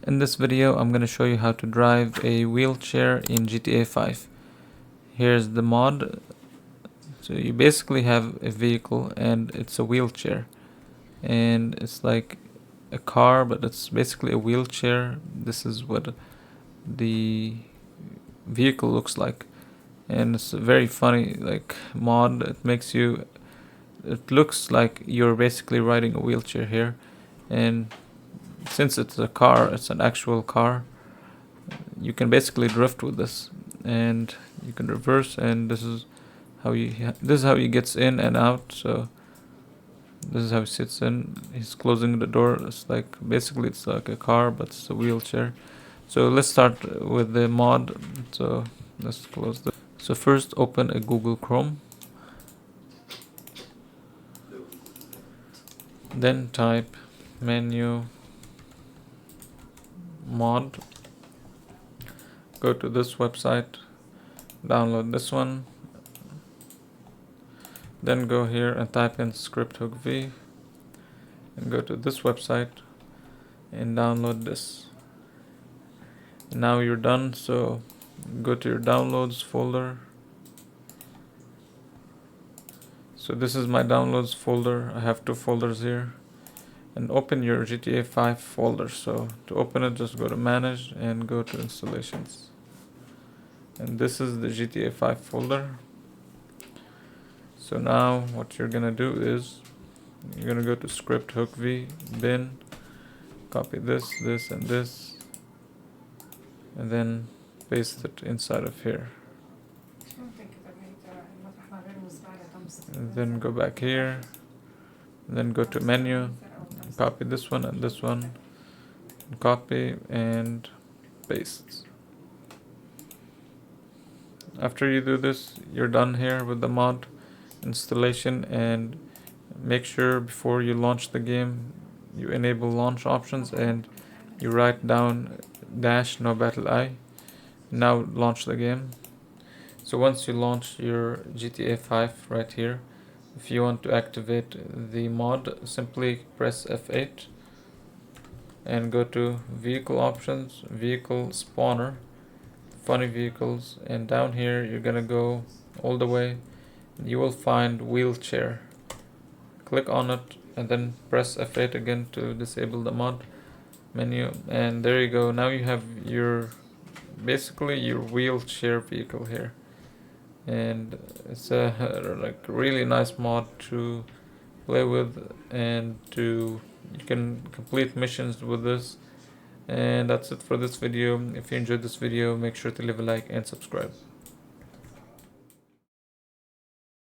In this video, I'm going to show you how to drive a wheelchair in GTA 5. Here's the mod. So you basically have a vehicle and it's a wheelchair. And it's like a car, but it's basically a wheelchair. This is what the vehicle looks like. And it's a very funny mod. It looks like you're basically riding a wheelchair here. And since it's a car, it's an actual car, you can basically drift with this, and you can reverse, and this is how he gets in and out. So this is how he sits in. He's closing the door. It's like basically it's like a car, but it's a wheelchair. So let's start with the mod. So let's close this. So first open a Google Chrome, then type menu mod, go to this website, download this one, then go here and type in ScriptHookV and go to this website and download this. Now you're done, so go to your downloads folder. So this is my downloads folder. I have two folders here, and open your GTA 5 folder. So to open it, just go to manage and go to installations, and this is the GTA 5 folder. So now what you're gonna do is you're gonna go to ScriptHookV bin, copy this, and this, and then paste it inside of here. And then go back here, and then go to menu, copy this one and this one, copy and paste. After you do this, you're done here with the mod installation, and make sure before you launch the game you enable launch options and you write down -no battle I. Now launch the game. So once you launch your GTA 5 right here, if you want to activate the mod, simply press F8 and go to vehicle options, vehicle spawner, funny vehicles, and down here you're gonna go all the way. You will find wheelchair. Click on it and then press F8 again to disable the mod menu, and there you go. Now you have basically your wheelchair vehicle here, and it's a really nice mod to play with, and you can complete missions with this. And that's it for this video. If you enjoyed this video, make sure to leave a like and subscribe.